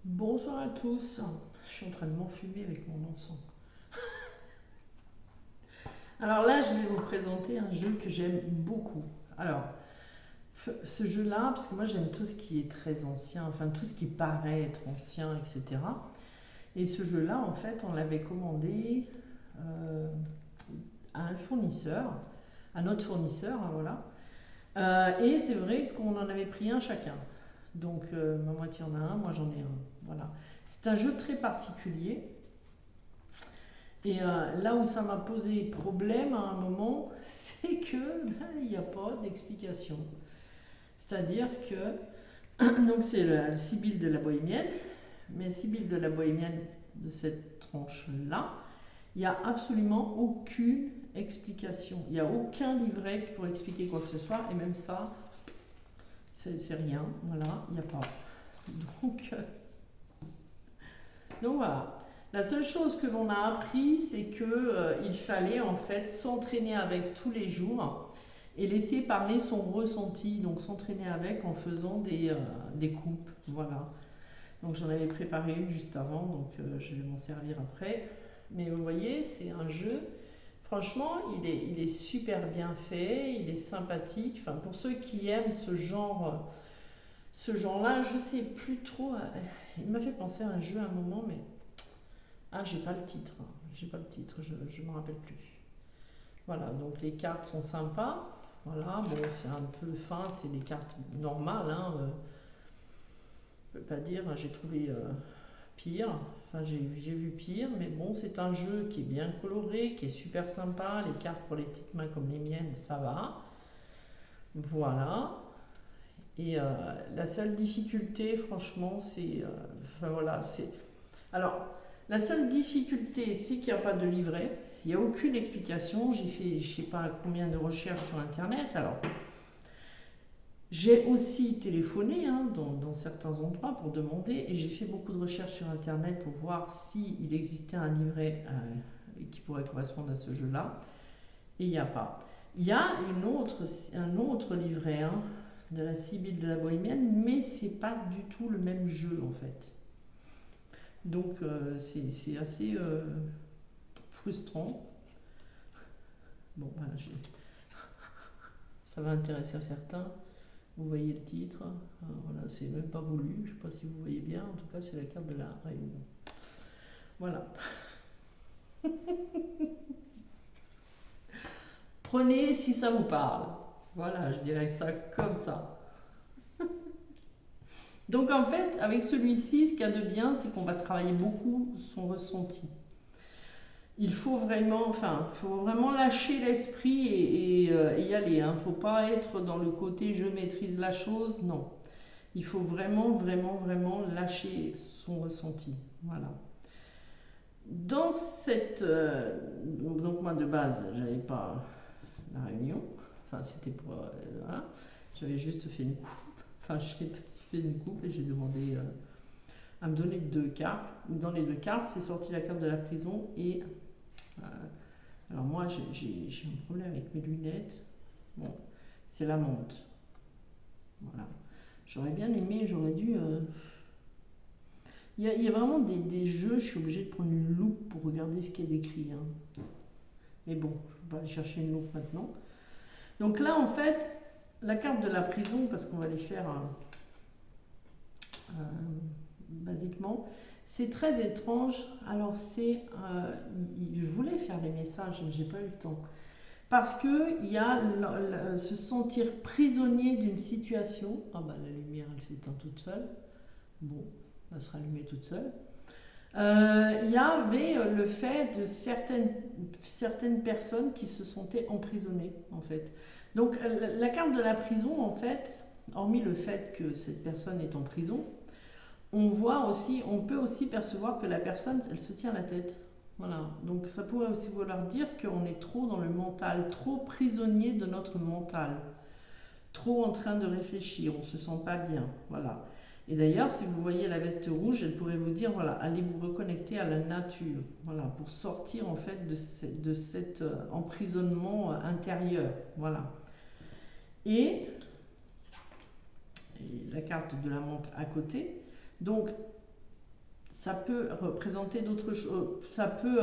Bonsoir à tous. Je suis en train de m'enfumer avec mon encens. Alors là, je vais vous présenter un jeu que j'aime beaucoup. Alors, ce jeu-là, parce que moi j'aime tout ce qui est très ancien, enfin tout ce qui paraît être ancien, etc. Et ce jeu-là, en fait, on l'avait commandé euh, à un fournisseur, à notre fournisseur, hein, voilà. Et c'est vrai qu'on en avait pris un chacun. Donc ma moitié en a un, moi j'en ai un. Voilà. C'est un jeu très particulier. Et là où ça m'a posé problème à un moment, c'est que il n'y a pas d'explication. C'est-à-dire que, donc c'est la Sibylle de la Bohémienne, mais Sibylle de la Bohémienne de cette tranche-là, il n'y a absolument aucune explication. Il n'y a aucun livret pour expliquer quoi que ce soit, et même ça, c'est rien. Voilà, il n'y a pas. Donc, donc voilà. La seule chose que l'on a appris, c'est que il fallait en fait s'entraîner avec tous les jours et laisser parler son ressenti, donc s'entraîner avec en faisant des coupes. Voilà. Donc j'en avais préparé une juste avant, donc je vais m'en servir après. Mais vous voyez, c'est un jeu. Franchement, il est super bien fait, il est sympathique. Enfin, pour ceux qui aiment ce genre-là, je sais plus trop. Il m'a fait penser à un jeu à un moment, mais j'ai pas le titre. J'ai pas le titre, je me rappelle plus. Voilà, donc les cartes sont sympas. Voilà, bon, c'est un peu fin, c'est des cartes normales. Hein, je peux pas dire, j'ai trouvé pire. Enfin, j'ai vu pire, mais bon, c'est un jeu qui est bien coloré, qui est super sympa. Les cartes pour les petites mains comme les miennes, ça va. Voilà. Et la seule difficulté, franchement, c'est. Enfin voilà, c'est. Alors, la seule difficulté, c'est qu'il n'y a pas de livret. Il n'y a aucune explication. J'ai fait je ne sais pas combien de recherches sur Internet. Alors, j'ai aussi téléphoné dans certains endroits pour demander et j'ai fait beaucoup de recherches sur Internet pour voir s'il existait un livret qui pourrait correspondre à ce jeu-là. Et il n'y a pas. Il y a un autre livret de la Sibylle de la Bohémienne, mais c'est pas du tout le même jeu en fait. Donc c'est assez frustrant. Bon, ben, ça va intéresser certains. Vous voyez le titre. Voilà, c'est même pas voulu. Je ne sais pas si vous voyez bien. En tout cas, c'est la carte de la Réunion. Voilà. Prenez si ça vous parle. Voilà, je dirais ça comme ça. Donc en fait, avec celui-ci, ce qu'il y a de bien, c'est qu'on va travailler beaucoup son ressenti. Il faut vraiment lâcher l'esprit et y aller. Il ne faut pas être dans le côté je maîtrise la chose. Non. Il faut vraiment, vraiment, vraiment lâcher son ressenti. Voilà. Dans cette. Donc, moi de base, j'avais pas la réunion. Enfin, c'était pour. Voilà. J'avais juste fait une coupe. Enfin, j'ai fait une coupe et j'ai demandé à me donner deux cartes. Dans les deux cartes, c'est sorti la carte de la prison et. Alors, moi, j'ai un problème avec mes lunettes. Bon, c'est la montre. Voilà. J'aurais bien aimé, j'aurais dû. Il y a vraiment des jeux, je suis obligée de prendre une loupe pour regarder ce qui est décrit. Mais bon, je ne vais pas aller chercher une loupe maintenant. Donc là, en fait, la carte de la prison, parce qu'on va les faire basiquement, c'est très étrange. Alors je voulais faire les messages, mais j'ai pas eu le temps. Parce que il y a se sentir prisonnier d'une situation. Ah bah la lumière, elle s'éteint toute seule. Bon, elle va se rallumer toute seule. Il y avait le fait de certaines personnes qui se sentaient emprisonnées, en fait. Donc, la carte de la prison, en fait, hormis le fait que cette personne est en prison, on peut aussi percevoir que la personne, elle se tient la tête. Voilà. Donc, ça pourrait aussi vouloir dire qu'on est trop dans le mental, trop prisonnier de notre mental, trop en train de réfléchir, on se sent pas bien. Voilà. Et d'ailleurs, si vous voyez la veste rouge, elle pourrait vous dire, voilà, allez vous reconnecter à la nature, voilà, pour sortir en fait de cet emprisonnement intérieur, voilà. Et la carte de la montre à côté. Donc, ça peut représenter d'autres choses, ça peut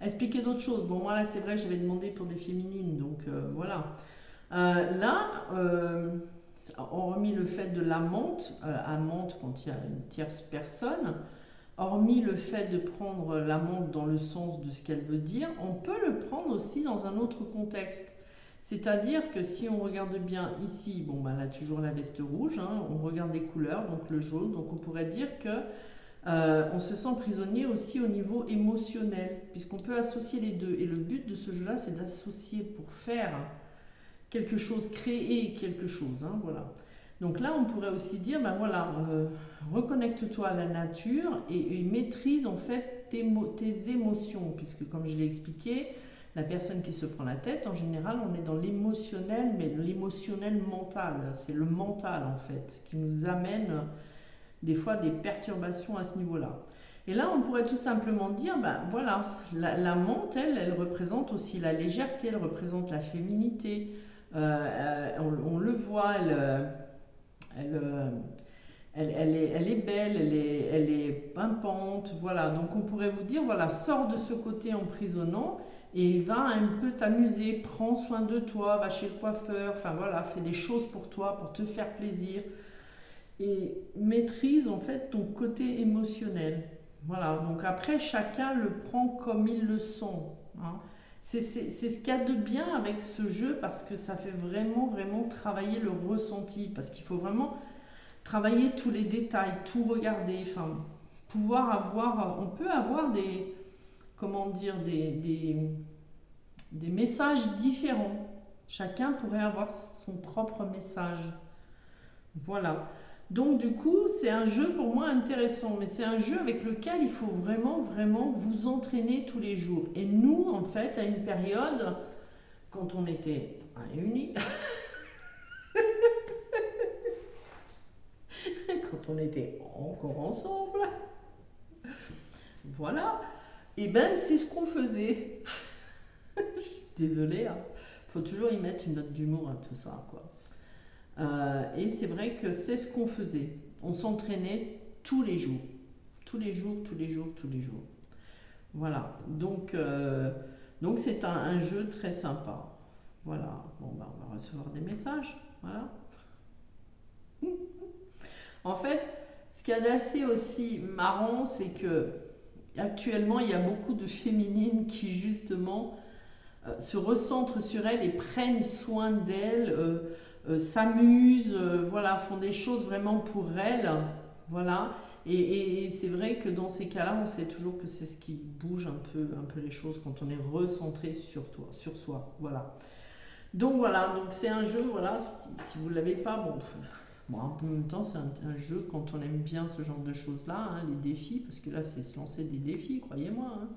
expliquer d'autres choses. Bon, moi là, c'est vrai, j'avais demandé pour des féminines, donc voilà. Là, hormis le fait de l'amante, amante quand il y a une tierce personne, hormis le fait de prendre l'amante dans le sens de ce qu'elle veut dire, on peut le prendre aussi dans un autre contexte. C'est-à-dire que si on regarde bien ici, bon ben là toujours la veste rouge, hein, on regarde les couleurs, donc le jaune, donc on pourrait dire que on se sent prisonnier aussi au niveau émotionnel, puisqu'on peut associer les deux. Et le but de ce jeu-là, c'est d'associer pour faire quelque chose, créer quelque chose, hein, voilà. Donc là, on pourrait aussi dire, ben voilà, reconnecte-toi à la nature et maîtrise en fait tes émotions, puisque comme je l'ai expliqué, la personne qui se prend la tête, en général, on est dans l'émotionnel, mais l'émotionnel mental. C'est le mental en fait qui nous amène des fois des perturbations à ce niveau-là. Et là, on pourrait tout simplement dire, ben voilà, la menthe, elle représente aussi la légèreté, elle représente la féminité. On le voit, elle est belle, elle est pimpante, voilà. Donc on pourrait vous dire, voilà, sors de ce côté emprisonnant et va un peu t'amuser, prends soin de toi, va chez le coiffeur, enfin voilà, fais des choses pour toi, pour te faire plaisir et maîtrise en fait ton côté émotionnel. Voilà, donc après chacun le prend comme il le sent, hein. C'est ce qu'il y a de bien avec ce jeu parce que ça fait vraiment, vraiment travailler le ressenti. Parce qu'il faut vraiment travailler tous les détails, tout regarder, enfin, pouvoir avoir, on peut avoir des, comment dire, des messages différents. Chacun pourrait avoir son propre message. Voilà. Donc du coup, c'est un jeu pour moi intéressant, mais c'est un jeu avec lequel il faut vraiment, vraiment vous entraîner tous les jours. Et nous, en fait, à une période, quand on était réunis, quand on était encore ensemble, voilà, et ben c'est ce qu'on faisait. Désolée, hein. Faut toujours y mettre une note d'humour à tout ça, quoi. Et c'est vrai que c'est ce qu'on faisait. On s'entraînait tous les jours. Tous les jours, tous les jours, tous les jours. Voilà. Donc c'est un jeu très sympa. Voilà. Bon, bah, on va recevoir des messages. Voilà. En fait, ce qu'il y a d'assez aussi marrant, c'est que actuellement, il y a beaucoup de féminines qui justement se recentrent sur elles et prennent soin d'elles, s'amusent, voilà, font des choses vraiment pour elles, voilà. Et c'est vrai que dans ces cas-là, on sait toujours que c'est ce qui bouge un peu les choses quand on est recentré sur toi, sur soi, voilà. Donc voilà, donc c'est un jeu, voilà, si vous ne l'avez pas, bon, en même temps, c'est un jeu quand on aime bien ce genre de choses-là, hein, les défis, parce que là, c'est se lancer des défis, croyez-moi, hein.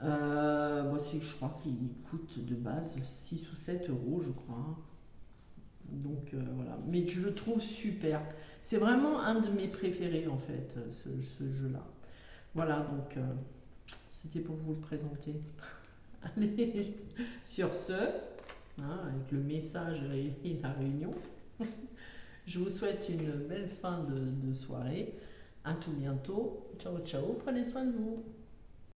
Je crois qu'il coûte de base 6 ou 7 euros, je crois, hein. Donc voilà, mais je le trouve super. C'est vraiment un de mes préférés en fait, ce jeu-là. Voilà, donc c'était pour vous le présenter. Allez, sur ce, hein, avec le message et la réunion, je vous souhaite une belle fin de soirée. À tout bientôt. Ciao, ciao, prenez soin de vous.